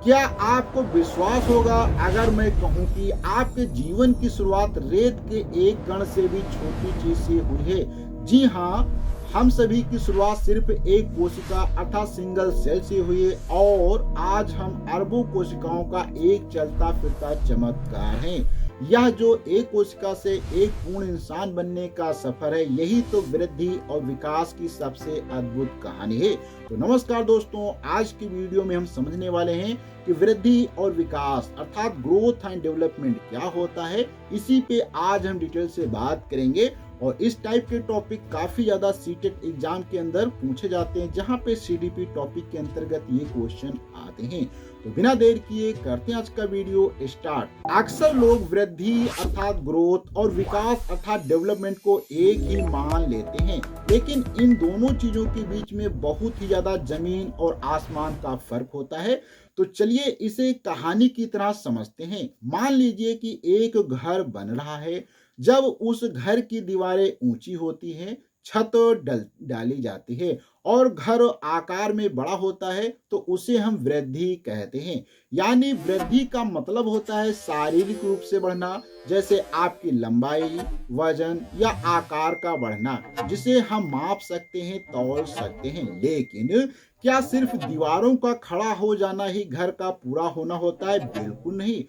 क्या आपको विश्वास होगा अगर मैं कहूँ कि आपके जीवन की शुरुआत रेत के एक कण से भी छोटी चीज से हुई है? जी हाँ, हम सभी की शुरुआत सिर्फ एक कोशिका अर्थात सिंगल सेल से हुई है और आज हम अरबों कोशिकाओं का एक चलता फिरता चमत्कार हैं। यह जो एक कोशिका से एक पूर्ण इंसान बनने का सफर है, यही तो वृद्धि और विकास की सबसे अद्भुत कहानी है। तो नमस्कार दोस्तों, आज की वीडियो में हम समझने वाले हैं कि वृद्धि और विकास अर्थात ग्रोथ एंड डेवलपमेंट क्या होता है। इसी पे आज हम डिटेल से बात करेंगे और इस टाइप के टॉपिक काफी ज्यादा सीटेट एग्जाम के अंदर पूछे जाते हैं, जहां पे सीडीपी टॉपिक के अंतर्गत ये क्वेश्चन आते हैं। तो बिना देर किए करते हैं आज का वीडियो स्टार्ट। अक्सर लोग वृद्धि अर्थात ग्रोथ और विकास अर्थात डेवलपमेंट को एक ही मान लेते हैं, लेकिन इन दोनों चीजों के बीच में बहुत ही ज्यादा जमीन और आसमान का फर्क होता है। तो चलिए इसे कहानी की तरह समझते हैं। मान लीजिए कि एक घर बन रहा है। जब उस घर की दीवारें ऊंची होती हैं, छत डाली जाती है और घर आकार में बड़ा होता है, तो उसे हम वृद्धि कहते हैं। यानी वृद्धि का मतलब होता है शारीरिक रूप से बढ़ना, जैसे आपकी लंबाई, वजन या आकार का बढ़ना, जिसे हम माप सकते हैं, तौल सकते हैं। लेकिन क्या सिर्फ दीवारों का खड़ा हो जाना ही घर का पूरा होना होता है? बिल्कुल नहीं।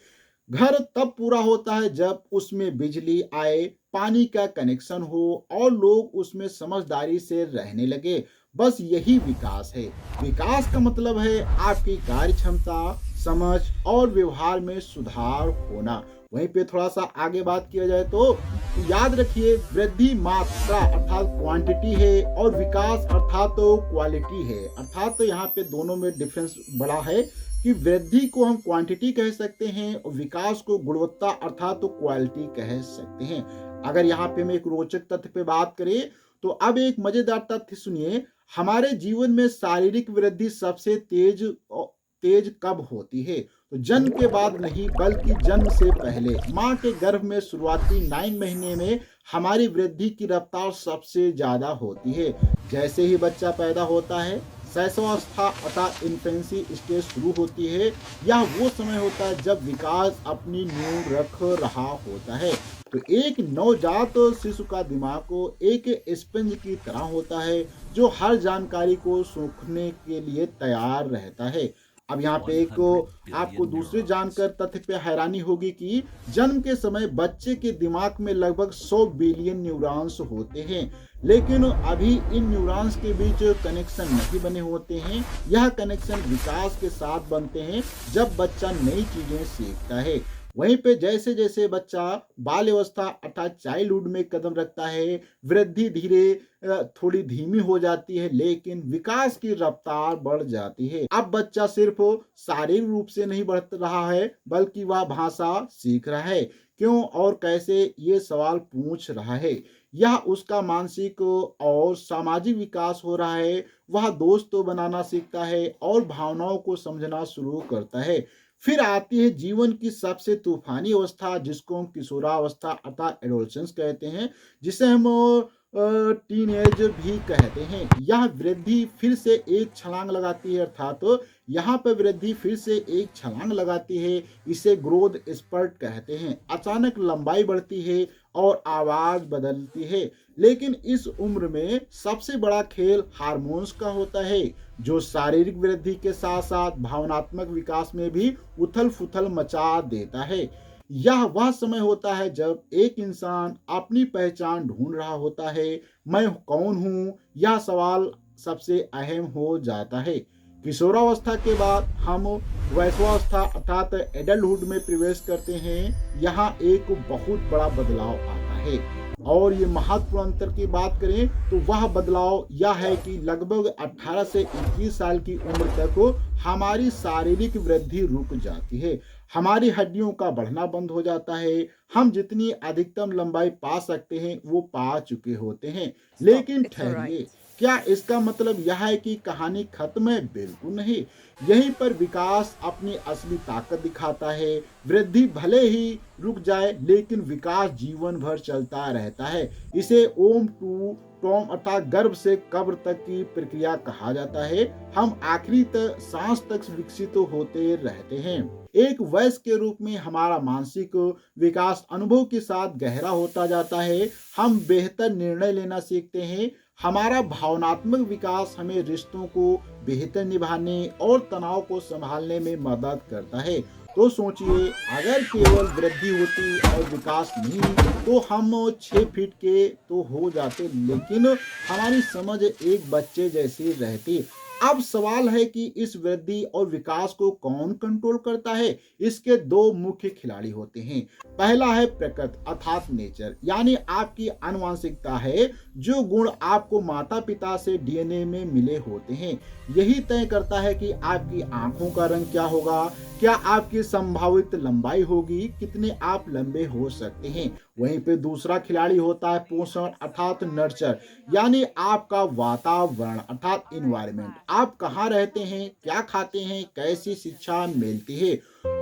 घर तब पूरा होता है जब उसमें बिजली आए, पानी का कनेक्शन हो और लोग उसमें समझदारी से रहने लगे। बस यही विकास है। विकास का मतलब है आपकी कार्य क्षमता, समझ और व्यवहार में सुधार होना। वहीं पे थोड़ा सा आगे बात किया जाए तो याद रखिए, वृद्धि मात्रा अर्थात क्वांटिटी है और विकास अर्थात तो क्वालिटी है। अर्थात तो यहाँ पे दोनों में डिफरेंस बड़ा है कि वृद्धि को हम क्वांटिटी कह सकते हैं और विकास को गुणवत्ता अर्थात तो क्वालिटी कह सकते हैं। अगर यहाँ पे मैं एक रोचक तथ्य पे बात करें तो अब एक मजेदार तथ्य सुनिए। हमारे जीवन में शारीरिक वृद्धि सबसे तेज कब होती है? तो जन्म के बाद नहीं, बल्कि जन्म से पहले माँ के गर्भ में शुरुआती 9 महीने में हमारी वृद्धि की रफ्तार सबसे ज्यादा होती है। जैसे ही बच्चा पैदा होता है, शैशवावस्था अर्थात इन्फेंसी स्टेज शुरू होती है। यह वो समय होता है जब विकास अपनी नींव रख रहा होता है। तो एक नवजात शिशु का दिमाग को एक स्पंज की तरह होता है, जो हर जानकारी को सूंघने के लिए तैयार रहता है। अब यहाँ पे एक आपको 100 billion दूसरे जानकर neurons. तथ्य पे हैरानी होगी कि जन्म के समय बच्चे के दिमाग में लगभग 100 बिलियन न्यूरॉन्स होते हैं, लेकिन अभी इन न्यूरॉन्स के बीच कनेक्शन नहीं बने होते हैं। यह कनेक्शन विकास के साथ बनते हैं जब बच्चा नई चीजें सीखता है। वहीं पे जैसे जैसे बच्चा बाल अवस्था अर्थात चाइल्डहुड में कदम रखता है, वृद्धि धीरे थोड़ी धीमी हो जाती है, लेकिन विकास की रफ्तार बढ़ जाती है। अब बच्चा सिर्फ शारीरिक रूप से नहीं बढ़ रहा है, बल्कि वह भाषा सीख रहा है। क्यों और कैसे, ये सवाल पूछ रहा है। यह उसका मानसिक और सामाजिक विकास हो रहा है। वह दोस्तों बनाना सीखता है और भावनाओं को समझना शुरू करता है। फिर आती है जीवन की सबसे तूफानी अवस्था, जिसको हम किशोरावस्था अर्थात एडोलसेंस कहते हैं, जिसे हम टीन एज भी कहते हैं। यह वृद्धि फिर से एक छलांग लगाती है, अर्थात तो यहाँ पर वृद्धि फिर से एक छलांग लगाती है। इसे ग्रोथ स्पर्ट कहते हैं। अचानक लंबाई बढ़ती है और आवाज बदलती है। लेकिन इस उम्र में सबसे बड़ा खेल हार्मोन्स का होता है, जो शारीरिक वृद्धि के साथ साथ भावनात्मक विकास में भी उथल फुथल मचा देता है। यह वह समय होता है जब एक इंसान अपनी पहचान ढूंढ रहा होता है। मैं कौन हूँ, यह सवाल सबसे अहम हो जाता है। किशोरावस्था के बाद हम वैश्वावस्था अर्थात एडल्टहुड में प्रवेश करते हैं। यहाँ एक बहुत बड़ा बदलाव आता है और ये महत्वपूर्ण अंतर की बात करें तो वह बदलाव यह है कि लगभग 18 से 21 साल की उम्र तक हमारी शारीरिक वृद्धि रुक जाती है। हमारी हड्डियों का बढ़ना बंद हो जाता है। हम जितनी अधिकतम लंबाई पा सकते हैं वो पा चुके होते हैं। Stop. लेकिन It's all right. ठहरिए, क्या इसका मतलब यह है कि कहानी खत्म है? बिल्कुल नहीं। यहीं पर विकास अपनी असली ताकत दिखाता है। वृद्धि भले ही रुक जाए, लेकिन विकास जीवन भर चलता रहता है। इसे ओम टू टॉम अर्थात गर्भ से कब्र तक की प्रक्रिया कहा जाता है। हम आखिरी तक सांस तक विकसित होते रहते हैं। एक वयस्क के रूप में हमारा मानसिक विकास अनुभव के साथ गहरा होता जाता है। हम बेहतर निर्णय लेना सीखते हैं। हमारा भावनात्मक विकास हमें रिश्तों को बेहतर निभाने और तनाव को संभालने में मदद करता है। तो सोचिए, अगर केवल वृद्धि होती और विकास नहीं, तो हम 6 फीट के तो हो जाते, लेकिन हमारी समझ एक बच्चे जैसी रहती। अब सवाल है कि इस वृद्धि और विकास को कौन कंट्रोल करता है? इसके दो मुख्य खिलाड़ी होते हैं। पहला है प्रकृति अर्थात नेचर, यानी आपकी आनुवंशिकता है। जो गुण आपको माता पिता से डीएनए में मिले होते हैं, यही तय करता है कि आपकी आंखों का रंग क्या होगा, क्या आपकी संभावित लंबाई होगी, कितने आप लंबे हो सकते हैं। वहीं पे दूसरा खिलाड़ी होता है पोषण अर्थात नर्चर, यानी आपका वातावरण अर्थात इन्वायरमेंट। आप कहाँ रहते हैं, क्या खाते हैं, कैसी शिक्षा मिलती है।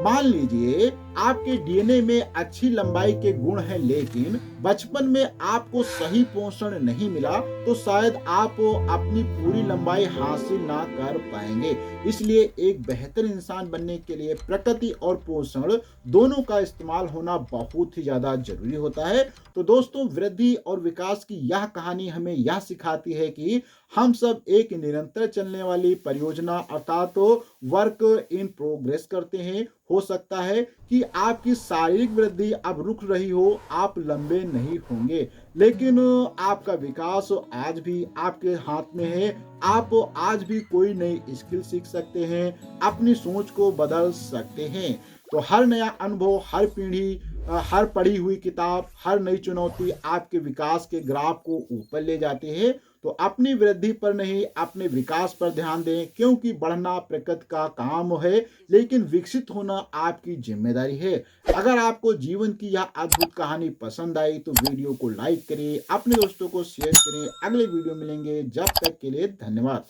मान लीजिए आपके डीएनए में अच्छी लंबाई के गुण हैं, लेकिन बचपन में आपको सही पोषण नहीं मिला, तो शायद आप अपनी पूरी लंबाई हासिल ना कर पाएंगे। इसलिए एक बेहतर इंसान बनने के लिए प्रकृति और पोषण दोनों का इस्तेमाल होना बहुत ही ज्यादा जरूरी होता है। तो दोस्तों, वृद्धि और विकास की यह कहानी हमें यह सिखाती है कि हम सब एक निरंतर चलने वाली परियोजना अर्थात वर्क इन प्रोग्रेस करते हैं। हो सकता है कि आपकी शारीरिक वृद्धि अब रुक रही हो, आप लंबे नहीं होंगे, लेकिन आपका विकास आज भी आपके हाथ में है। आप आज भी कोई नई स्किल सीख सकते हैं, अपनी सोच को बदल सकते हैं। तो हर नया अनुभव, हर पीढ़ी, हर पढ़ी हुई किताब, हर नई चुनौती आपके विकास के ग्राफ को ऊपर ले जाती है। तो अपनी वृद्धि पर नहीं, अपने विकास पर ध्यान दें, क्योंकि बढ़ना प्रकृति का काम है, लेकिन विकसित होना आपकी जिम्मेदारी है। अगर आपको जीवन की यह अद्भुत कहानी पसंद आई तो वीडियो को लाइक करें, अपने दोस्तों को शेयर करें। अगले वीडियो मिलेंगे, जब तक के लिए धन्यवाद।